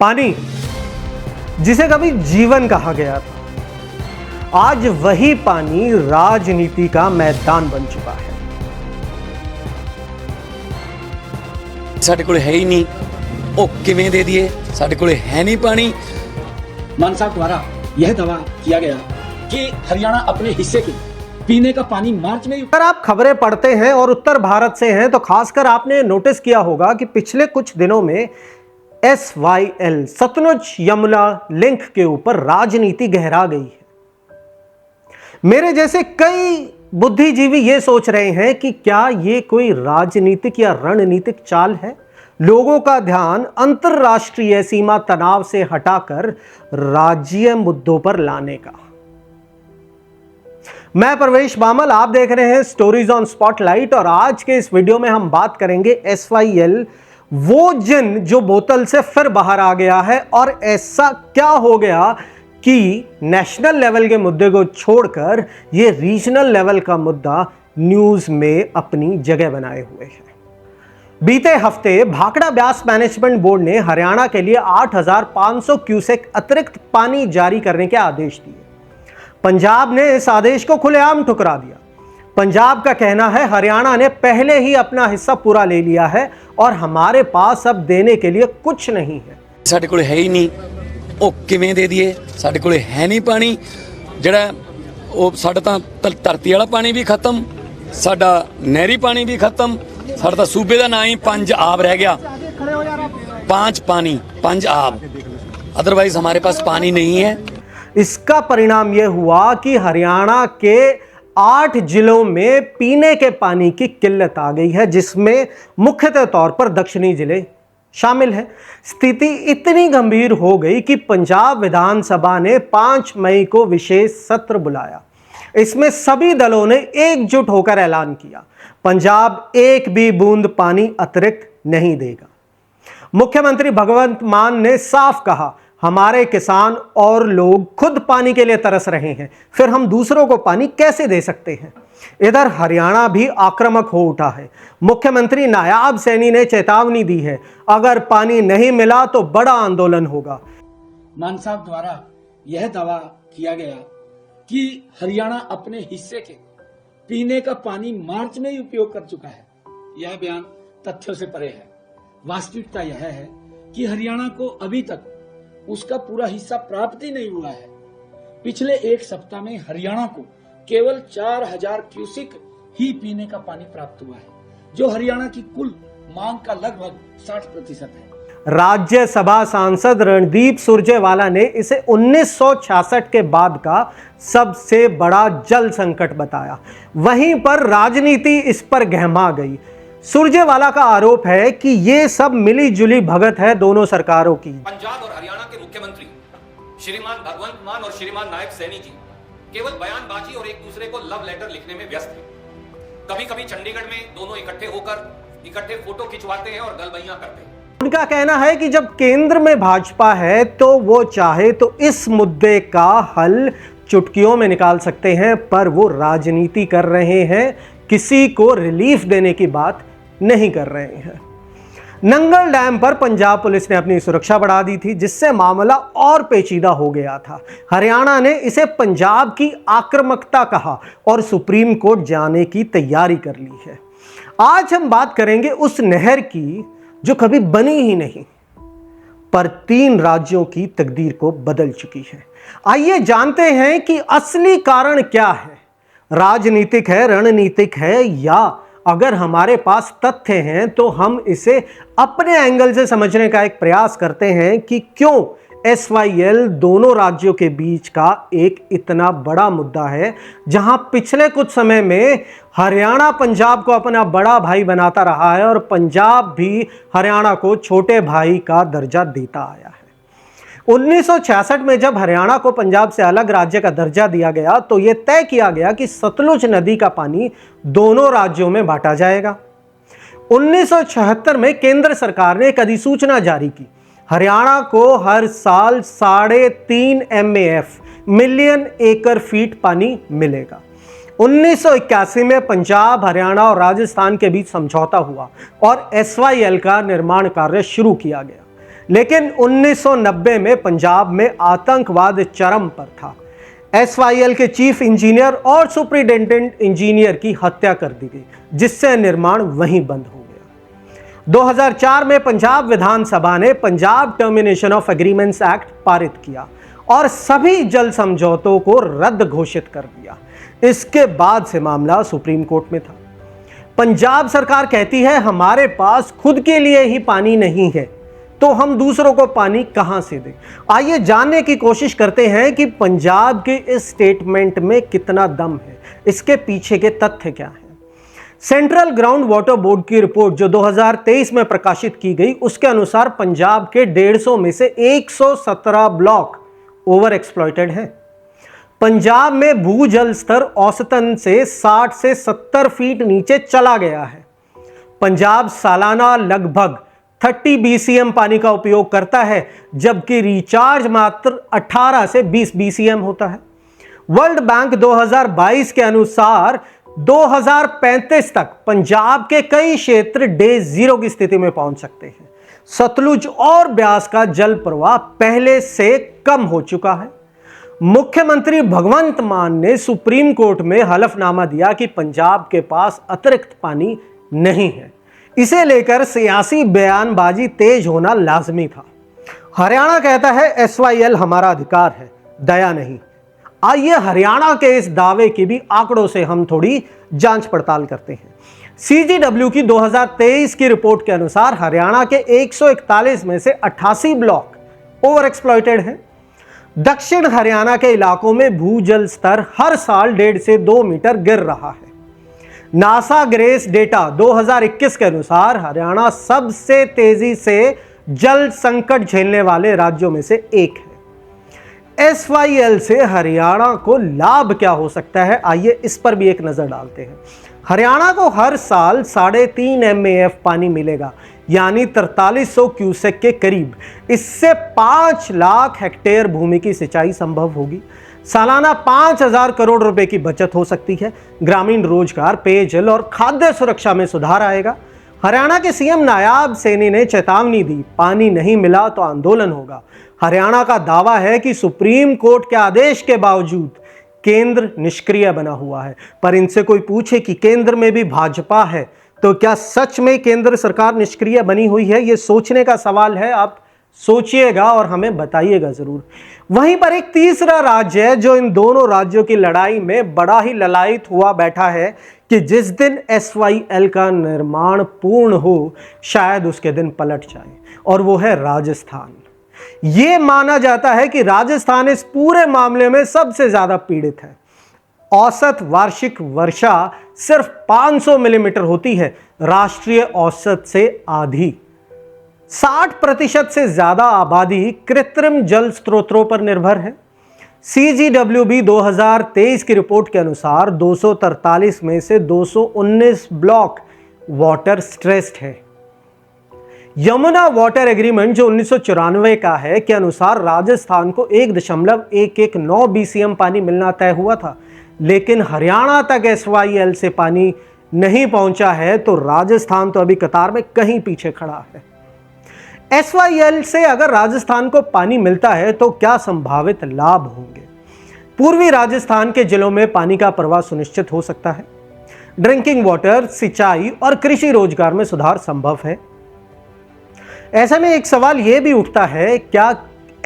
पानी, जिसे कभी जीवन कहा गया था, आज वही पानी राजनीति का मैदान बन चुका है। साडे कोल है ही नहीं, ओ किवें दे दिए, साडे कोल है नहीं पानी। मान साहब द्वारा यह दावा किया गया कि हरियाणा अपने हिस्से के पीने का पानी मार्च में। अगर आप खबरें पढ़ते हैं और उत्तर भारत से हैं तो खासकर आपने नोटिस किया होगा कि पिछले कुछ दिनों में SYL सतलुज यमुना लिंक के ऊपर राजनीति गहरा गई है। मेरे जैसे कई बुद्धिजीवी ये सोच रहे हैं कि क्या ये कोई राजनीतिक या रणनीतिक चाल है, लोगों का ध्यान अंतरराष्ट्रीय सीमा तनाव से हटाकर राज्य मुद्दों पर लाने का। मैं प्रवेश बामल, आप देख रहे हैं स्टोरीज ऑन स्पॉटलाइट और आज के इस वीडियो में हम बात करेंगे SYL, वो जिन जो बोतल से फिर बाहर आ गया है और ऐसा क्या हो गया कि नेशनल लेवल के मुद्दे को छोड़कर ये रीजनल लेवल का मुद्दा न्यूज में अपनी जगह बनाए हुए है। बीते हफ्ते भाखड़ा ब्यास मैनेजमेंट बोर्ड ने हरियाणा के लिए 8,500 क्यूसेक अतिरिक्त पानी जारी करने के आदेश दिए। पंजाब ने इस आदेश को खुलेआम ठुकरा दिया। पंजाब का कहना है हरियाणा ने पहले ही अपना हिस्सा पूरा ले लिया है और हमारे पास अब देने के लिए कुछ नहीं है। साडे कोल है ही नहीं, ओ किवें दे दिए, साडे कोल है नहीं पानी। जिहड़ा ओ साडा तां धरती वाला पानी भी खत्म, साडा नहरी पानी भी खत्म, साडा तां सूबे दा नाम ही पंज आब रह गया। पांच पानी, पंज आब, अदरवाइज हमारे पास पानी नहीं है। इसका परिणाम यह हुआ कि हरियाणा के 8 जिलों में पीने के पानी की किल्लत आ गई है, जिसमें मुख्यतः तौर पर दक्षिणी जिले शामिल है। स्थिति इतनी गंभीर हो गई कि पंजाब विधानसभा ने 5 मई को विशेष सत्र बुलाया। इसमें सभी दलों ने एकजुट होकर ऐलान किया, पंजाब एक भी बूंद पानी अतिरिक्त नहीं देगा। मुख्यमंत्री भगवंत मान ने साफ कहा, हमारे किसान और लोग खुद पानी के लिए तरस रहे हैं, फिर हम दूसरों को पानी कैसे दे सकते हैं। इधर हरियाणा भी आक्रामक हो उठा है। मुख्यमंत्री नायाब सैनी ने चेतावनी दी है, अगर पानी नहीं मिला तो बड़ा आंदोलन होगा। मान साहब द्वारा यह दावा किया गया कि हरियाणा अपने हिस्से के पीने का पानी मार्च में ही उपयोग कर चुका है, यह बयान तथ्यों से परे है। वास्तविकता यह है कि हरियाणा को अभी तक उसका पूरा हिस्सा प्राप्त ही नहीं हुआ है। पिछले एक सप्ताह में हरियाणा को केवल 4,000 क्यूसेक ही पीने का पानी प्राप्त हुआ है, जो हरियाणा की कुल मांग का लगभग 60% है। राज्यसभा सांसद रणदीप सुरजेवाला ने इसे 1966 के बाद का सबसे बड़ा जल संकट बताया। वहीं पर राजनीति इस पर गहमा गई। सुरजेवाला का आरोप है कि ये सब मिली जुली भगत है दोनों सरकारों की। पंजाब और हरियाणा के मुख्यमंत्री श्रीमान भगवंत मान और श्रीमान नायब सैनी जी केवल बयानबाजी और एक दूसरे को लव लेटर लिखने में व्यस्त हैं। कभी कभी चंडीगढ़ में दोनों इकट्ठे होकर इकट्ठे फोटो खिंचवाते हैं और गलबैयां करते हैं। उनका कहना है कि जब केंद्र में भाजपा है तो वो चाहे तो इस मुद्दे का हल चुटकियों में निकाल सकते हैं, पर वो राजनीति कर रहे हैं, किसी को रिलीफ देने की बात नहीं कर रहे हैं। नंगल डैम पर पंजाब पुलिस ने अपनी सुरक्षा बढ़ा दी थी, जिससे मामला और पेचीदा हो गया था। हरियाणा ने इसे पंजाब की आक्रामकता कहा और सुप्रीम कोर्ट जाने की तैयारी कर ली है। आज हम बात करेंगे उस नहर की जो कभी बनी ही नहीं, पर 3 राज्यों की तकदीर को बदल चुकी है। आइए जानते हैं कि असली कारण क्या है, राजनीतिक है, रणनीतिक है, या अगर हमारे पास तथ्य हैं तो हम इसे अपने एंगल से समझने का एक प्रयास करते हैं कि क्यों SYL दोनों राज्यों के बीच का एक इतना बड़ा मुद्दा है, जहां पिछले कुछ समय में हरियाणा पंजाब को अपना बड़ा भाई बनाता रहा है और पंजाब भी हरियाणा को छोटे भाई का दर्जा देता आया है। 1966 में जब हरियाणा को पंजाब से अलग राज्य का दर्जा दिया गया तो यह तय किया गया कि सतलुज नदी का पानी दोनों राज्यों में बांटा जाएगा। 1976 में केंद्र सरकार ने एक अधिसूचना जारी की, हरियाणा को हर साल 3.5 MAF मिलियन एकड़ फीट पानी मिलेगा। 1981 में पंजाब, हरियाणा और राजस्थान के बीच समझौता हुआ और SYL का निर्माण कार्य शुरू किया गया। लेकिन 1990 में पंजाब में आतंकवाद चरम पर था। SYL के चीफ इंजीनियर और सुपरिटेंडेंट इंजीनियर की हत्या कर दी गई, जिससे निर्माण वहीं बंद हो गया। 2004 में पंजाब विधानसभा ने Punjab termination of agreements act पारित किया और सभी जल समझौतों को रद्द घोषित कर दिया। इसके बाद से मामला सुप्रीम कोर्ट में था। पंजाब सरकार कहती है हमारे पास खुद के लिए ही पानी नहीं है, तो हम दूसरों को पानी कहां से दें। आइए जानने की कोशिश करते हैं कि पंजाब के इस स्टेटमेंट में कितना दम है, इसके पीछे के तथ्य क्या हैं। सेंट्रल ग्राउंड वाटर बोर्ड की रिपोर्ट जो 2023 में प्रकाशित की गई, उसके अनुसार पंजाब के 150 में से 117 ब्लॉक ओवर एक्सप्लॉइटेड हैं। पंजाब में भूजल स्तर औसतन से 60 से 70 फीट नीचे चला गया है। पंजाब सालाना लगभग 30 BCM पानी का उपयोग करता है, जबकि रिचार्ज मात्र 18 से 20 BCM होता है। वर्ल्ड बैंक 2022 के अनुसार 2035 तक पंजाब के कई क्षेत्र डे जीरो की स्थिति में पहुंच सकते हैं। सतलुज और ब्यास का जल प्रवाह पहले से कम हो चुका है। मुख्यमंत्री भगवंत मान ने सुप्रीम कोर्ट में हलफनामा दिया कि पंजाब के पास अतिरिक्त पानी नहीं है। इसे लेकर सियासी बयानबाजी तेज होना लाजमी था। हरियाणा कहता है SYL हमारा अधिकार है, दया नहीं। आइए हरियाणा के इस दावे की भी आंकड़ों से हम थोड़ी जांच पड़ताल करते हैं। CGW की 2023 की रिपोर्ट के अनुसार हरियाणा के 141 में से 88 ब्लॉक ओवर एक्सप्लॉइटेड हैं। दक्षिण हरियाणा के इलाकों में भूजल स्तर हर साल 1.5 से 2 मीटर गिर रहा है। नासा ग्रेस डेटा 2021 के अनुसार हरियाणा सबसे तेजी से जल संकट झेलने वाले राज्यों में से एक है। SYL से हरियाणा को लाभ क्या हो सकता है, आइए इस पर भी एक नजर डालते हैं। हरियाणा को हर साल 3.5 MAF पानी मिलेगा, यानी 4300 क्यूसेक के करीब। इससे 5 लाख हेक्टेयर भूमि की सिंचाई संभव होगी। सालाना 5000 करोड़ रुपए की बचत हो सकती है। ग्रामीण रोजगार, पेयजल और खाद्य सुरक्षा में सुधार आएगा। हरियाणा के CM नायाब सैनी ने चेतावनी दी, पानी नहीं मिला तो आंदोलन होगा। हरियाणा का दावा है कि सुप्रीम कोर्ट के आदेश के बावजूद केंद्र निष्क्रिय बना हुआ है। पर इनसे कोई पूछे कि केंद्र में भी भाजपा है, तो क्या सच में केंद्र सरकार निष्क्रिय बनी हुई है? यह सोचने का सवाल है। आप सोचिएगा और हमें बताइएगा जरूर। वहीं पर एक तीसरा राज्य है जो इन दोनों राज्यों की लड़ाई में बड़ा ही ललायित हुआ बैठा है कि जिस दिन SYL का निर्माण पूर्ण हो, शायद उसके दिन पलट जाए, और वो है राजस्थान। यह माना जाता है कि राजस्थान इस पूरे मामले में सबसे ज्यादा पीड़ित है। औसत वार्षिक वर्षा सिर्फ 500 मिलीमीटर होती है, राष्ट्रीय औसत से आधी। 60% से ज्यादा आबादी कृत्रिम जल स्रोतों पर निर्भर है। CGWB 2023 की रिपोर्ट के अनुसार 243 में से 219 ब्लॉक वाटर स्ट्रेस्ड है। यमुना वाटर एग्रीमेंट जो 1994 का है के अनुसार राजस्थान को 1.119 BCM पानी मिलना तय हुआ था, लेकिन हरियाणा तक SYL से पानी नहीं पहुंचा है, तो राजस्थान तो अभी कतार में कहीं पीछे खड़ा है। SYL से अगर राजस्थान को पानी मिलता है तो क्या संभावित लाभ होंगे? पूर्वी राजस्थान के जिलों में पानी का प्रवाह सुनिश्चित हो सकता है। ड्रिंकिंग वाटर, सिंचाई और कृषि रोजगार में सुधार संभव है। ऐसे में एक सवाल यह भी उठता है, क्या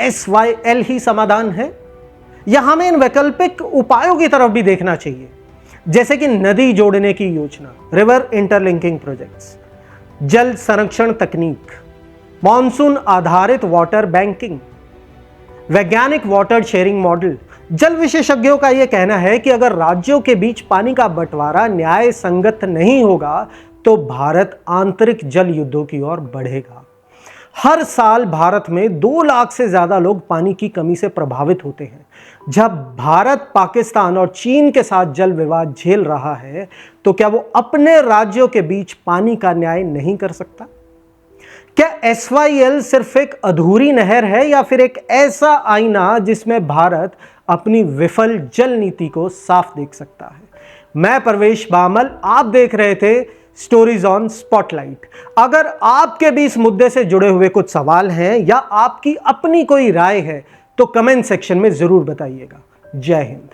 SYL ही समाधान है या हमें इन वैकल्पिक उपायों की तरफ भी देखना चाहिए, जैसे कि नदी जोड़ने की योजना, रिवर इंटरलिंकिंग प्रोजेक्ट्स, जल संरक्षण तकनीक, मॉनसून आधारित वाटर बैंकिंग, वैज्ञानिक वाटर शेयरिंग मॉडल। जल विशेषज्ञों का यह कहना है कि अगर राज्यों के बीच पानी का बंटवारा न्याय संगत नहीं होगा तो भारत आंतरिक जल युद्धों की ओर बढ़ेगा। हर साल भारत में 2 लाख से ज्यादा लोग पानी की कमी से प्रभावित होते हैं। जब भारत पाकिस्तान और चीन के साथ जल विवाद झेल रहा है, तो क्या वो अपने राज्यों के बीच पानी का न्याय नहीं कर सकता? क्या SYL सिर्फ एक अधूरी नहर है या फिर एक ऐसा आईना जिसमें भारत अपनी विफल जल नीति को साफ देख सकता है? मैं परवेश बामल, आप देख रहे थे स्टोरीज ऑन स्पॉटलाइट। अगर आपके भी इस मुद्दे से जुड़े हुए कुछ सवाल हैं या आपकी अपनी कोई राय है तो कमेंट सेक्शन में जरूर बताइएगा। जय हिंद।